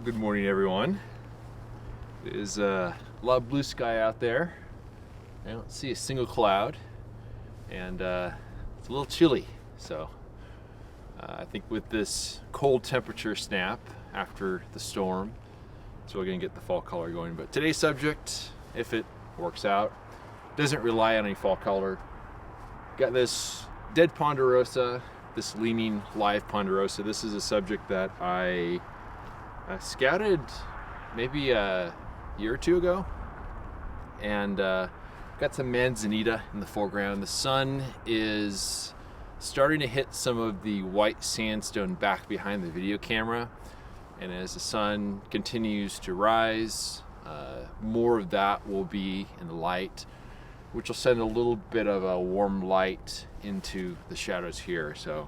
Good morning, everyone. There's a lot of blue sky out there. I don't see a single cloud, and it's a little chilly. So I think with this cold temperature snap after the storm, it's really gonna get the fall color going. But today's subject, if it works out, doesn't rely on any fall color. Got this dead ponderosa, this leaning live ponderosa. This is a subject that I scouted maybe a year or two ago, and got some manzanita in the foreground. The sun is starting to hit some of the white sandstone back behind the video camera, and as the sun continues to rise, more of that will be in the light, which will send a little bit of a warm light into the shadows here. So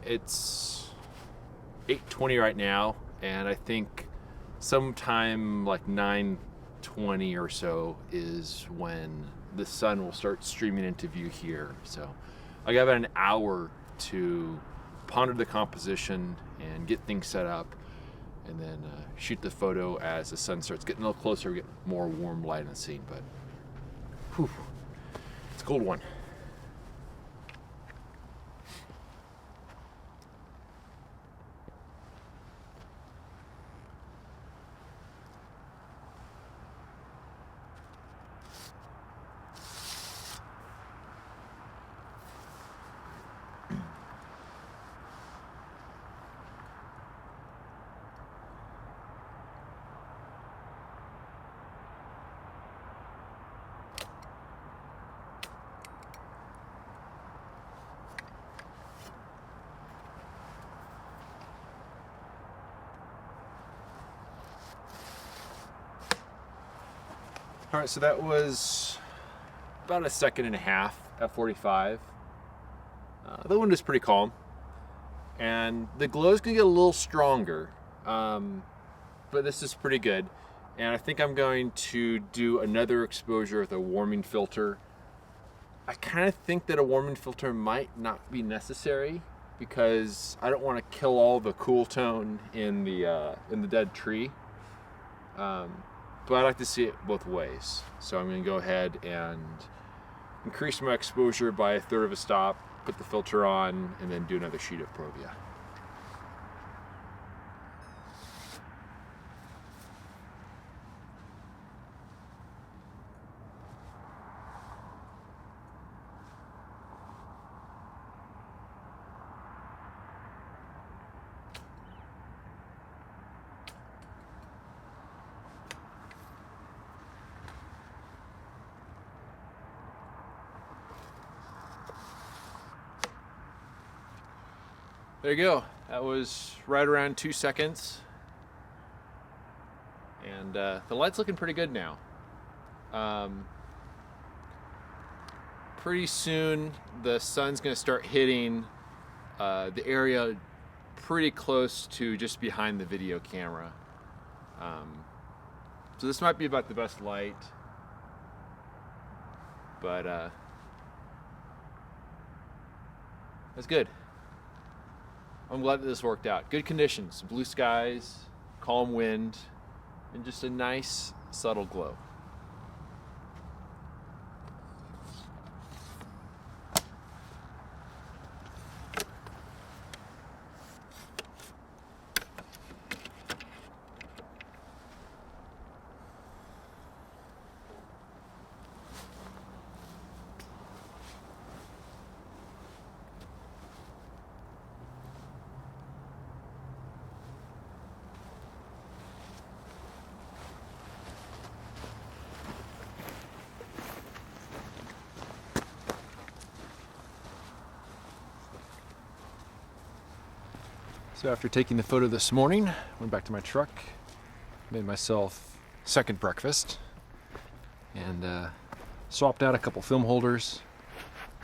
it's 8:20 right now, and I think sometime like 9:20 or so is when the sun will start streaming into view here. So I got about an hour to ponder the composition and get things set up, and then shoot the photo as the sun starts getting a little closer, get more warm light in the scene. But whew, it's a cold one. All right, so that was about a second and a half at 45. The wind is pretty calm, and the glow is gonna get a little stronger, but this is pretty good. And I think I'm going to do another exposure with a warming filter. I kind of think that a warming filter might not be necessary because I don't want to kill all the cool tone in the dead tree. But I like to see it both ways. So I'm gonna go ahead and increase my exposure by a third of a stop, put the filter on, and then do another sheet of Provia. There you go. That was right around 2 seconds. And the light's looking pretty good now. Pretty soon the sun's gonna start hitting the area pretty close to just behind the video camera. So this might be about the best light, but that's good. I'm glad that this worked out. Good conditions, blue skies, calm wind, and just a nice subtle glow. So after taking the photo this morning, went back to my truck, made myself second breakfast, and swapped out a couple film holders.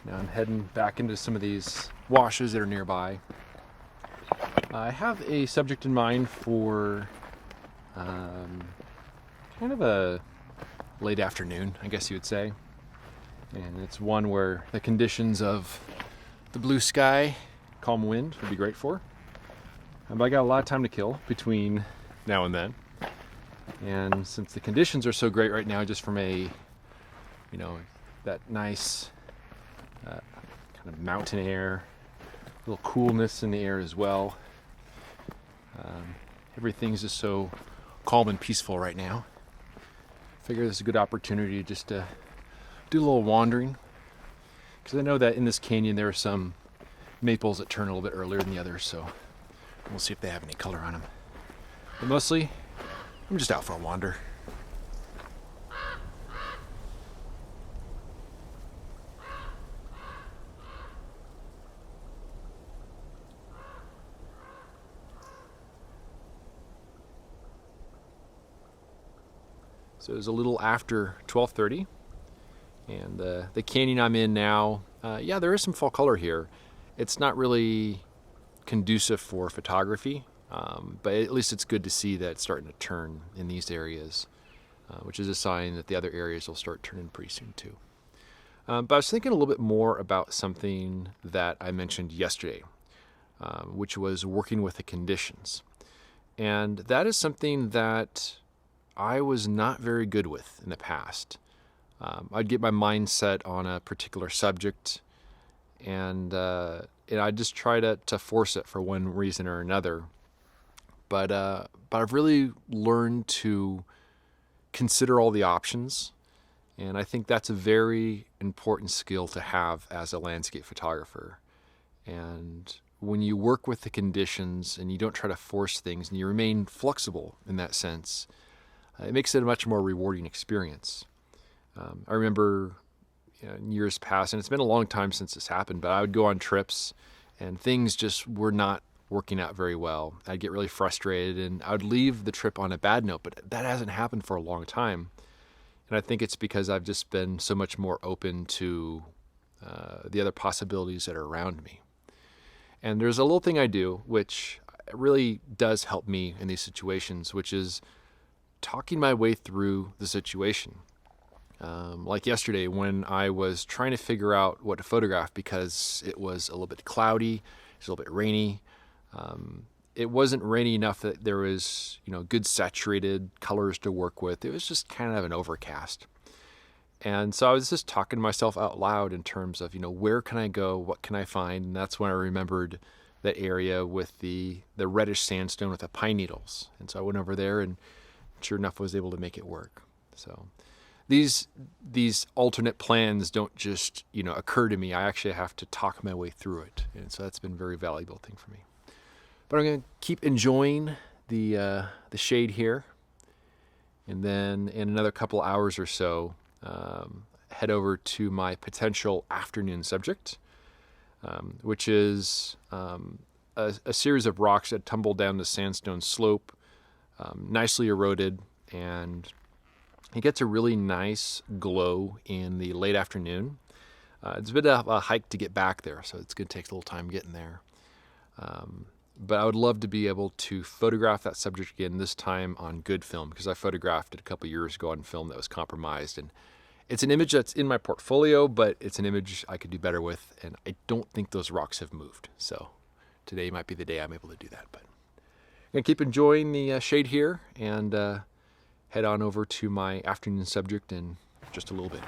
Now I'm heading back into some of these washes that are nearby. I have a subject in mind for kind of a late afternoon, I guess you would say. And it's one where the conditions of the blue sky, calm wind would be great for. But I got a lot of time to kill between now and then. And since the conditions are so great right now, just from a, that nice kind of mountain air, a little coolness in the air as well. Everything's just so calm and peaceful right now. I figure this is a good opportunity just to do a little wandering, because I know that in this canyon there are some maples that turn a little bit earlier than the others, so we'll see if they have any color on them. But mostly, I'm just out for a wander. So it was a little after 12:30, and the canyon I'm in now, there is some fall color here. It's not really conducive for photography, but at least it's good to see that it's starting to turn in these areas, which is a sign that the other areas will start turning pretty soon too. But I was thinking a little bit more about something that I mentioned yesterday, which was working with the conditions. And that is something that I was not very good with in the past. I'd get my mindset on a particular subject, and I'd just try to force it for one reason or another. But I've really learned to consider all the options, and I think that's a very important skill to have as a landscape photographer. And when you work with the conditions and you don't try to force things and you remain flexible in that sense, it makes it a much more rewarding experience. I remember in years past, and it's been a long time since this happened, but I would go on trips and things just were not working out very well. I'd get really frustrated and I would leave the trip on a bad note, but that hasn't happened for a long time. And I think it's because I've just been so much more open to the other possibilities that are around me. And there's a little thing I do which really does help me in these situations, which is talking my way through the situation. Like yesterday when I was trying to figure out what to photograph because it was a little bit cloudy, it was a little bit rainy. It wasn't rainy enough that there was, good saturated colors to work with. It was just kind of an overcast. And so I was just talking to myself out loud in terms of, where can I go? What can I find? And that's when I remembered that area with the reddish sandstone with the pine needles. And so I went over there and sure enough was able to make it work. So these alternate plans don't just, occur to me. I actually have to talk my way through it. And so that's been a very valuable thing for me. But I'm going to keep enjoying the shade here. And then in another couple hours or so, head over to my potential afternoon subject, which is a series of rocks that tumble down the sandstone slope, nicely eroded, and it gets a really nice glow in the late afternoon. It's a bit of a hike to get back there, so it's going to take a little time getting there. But I would love to be able to photograph that subject again, this time on good film, because I photographed it a couple years ago on film that was compromised. And it's an image that's in my portfolio, but it's an image I could do better with, and I don't think those rocks have moved. So today might be the day I'm able to do that. But I'm going to keep enjoying the shade here and head on over to my afternoon subject in just a little bit.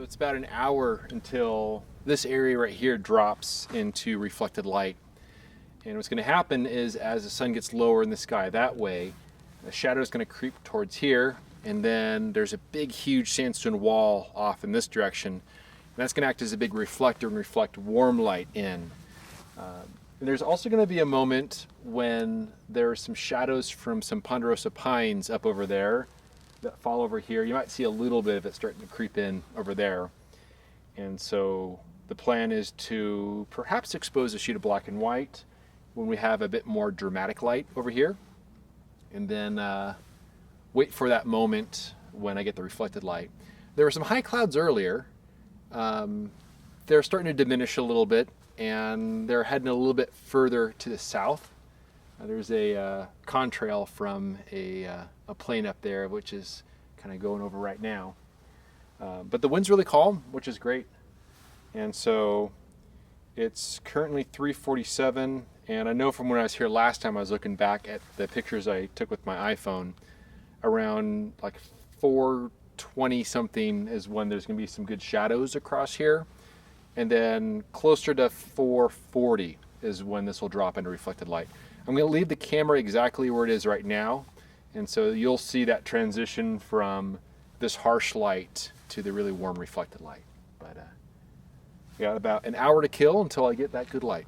So it's about an hour until this area right here drops into reflected light. And what's going to happen is as the sun gets lower in the sky that way, the shadow is going to creep towards here, and then there's a big huge sandstone wall off in this direction. And that's going to act as a big reflector and reflect warm light in. And there's also going to be a moment when there are some shadows from some ponderosa pines up over there that fall over here. You might see a little bit of it starting to creep in over there. And so the plan is to perhaps expose a sheet of black and white when we have a bit more dramatic light over here, and then wait for that moment when I get the reflected light. There were some high clouds earlier. They're starting to diminish a little bit, and they're heading a little bit further to the south. There's a contrail from a plane up there, which is kind of going over right now. But the wind's really calm, which is great. And so it's currently 3:47, and I know from when I was here last time, I was looking back at the pictures I took with my iPhone, around like 4:20 something is when there's going to be some good shadows across here. And then closer to 4:40 is when this will drop into reflected light. I'm going to leave the camera exactly where it is right now, and so you'll see that transition from this harsh light to the really warm reflected light. But I got about an hour to kill until I get that good light.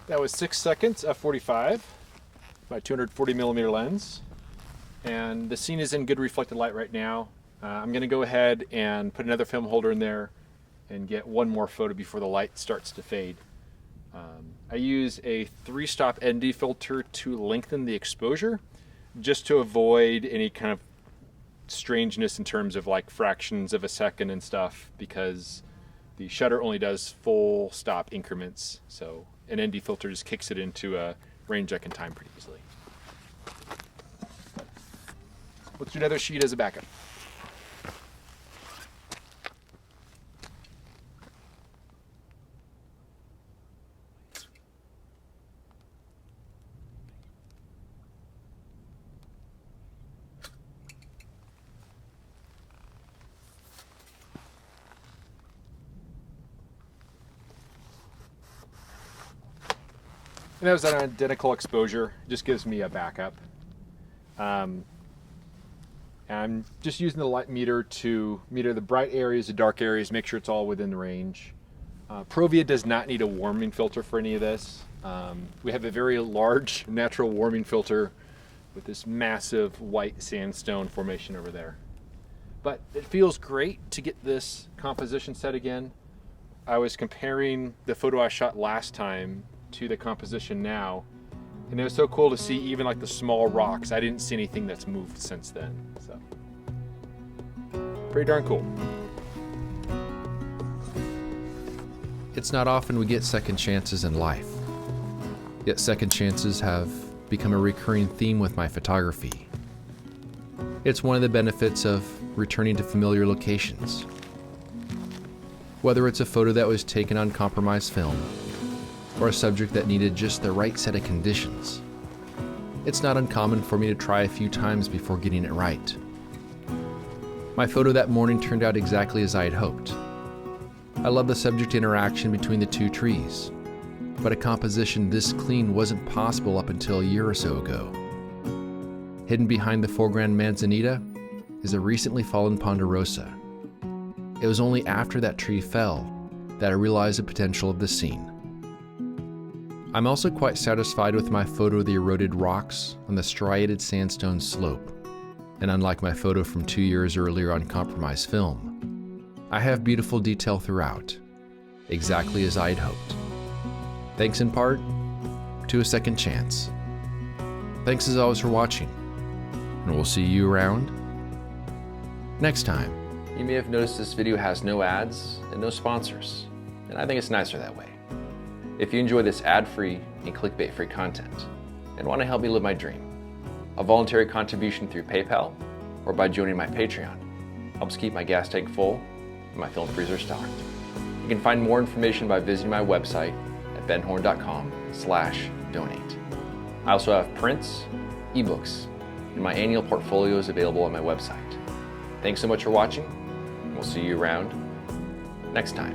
That was 6 seconds f/45, my 240 millimeter lens. And the scene is in good reflected light right now. I'm gonna go ahead and put another film holder in there and get one more photo before the light starts to fade. I use a 3-stop ND filter to lengthen the exposure, just to avoid any kind of strangeness in terms of like fractions of a second and stuff, because the shutter only does full stop increments. So an ND filter just kicks it into a range I can time pretty easily. Let's do another sheet as a backup. And that was an identical exposure, just gives me a backup. I'm just using the light meter to meter the bright areas, the dark areas, make sure it's all within the range. Provia does not need a warming filter for any of this. We have a very large natural warming filter with this massive white sandstone formation over there. But it feels great to get this composition set again. I was comparing the photo I shot last time to the composition now, and it was so cool to see even like the small rocks. I didn't see anything that's moved since then, so pretty darn cool. It's not often we get second chances in life, yet second chances have become a recurring theme with my photography. It's one of the benefits of returning to familiar locations. Whether it's a photo that was taken on compromised film, or a subject that needed just the right set of conditions, it's not uncommon for me to try a few times before getting it right. My photo that morning turned out exactly as I had hoped. I love the subject interaction between the two trees. but a composition this clean wasn't possible up until a year or so ago. Hidden behind the foreground manzanita is a recently fallen ponderosa. It was only after that tree fell that I realized the potential of the scene. I'm also quite satisfied with my photo of the eroded rocks on the striated sandstone slope, and unlike my photo from 2 years earlier on compromised film, I have beautiful detail throughout, exactly as I'd hoped. Thanks in part to a second chance. Thanks as always for watching, and we'll see you around next time. You may have noticed this video has no ads and no sponsors, and I think it's nicer that way. If you enjoy this ad-free and clickbait-free content and want to help me live my dream, a voluntary contribution through PayPal or by joining my Patreon helps keep my gas tank full and my film freezer stocked. You can find more information by visiting my website at benhorne.com/donate. I also have prints, ebooks, and my annual portfolio is available on my website. Thanks so much for watching, and we'll see you around next time.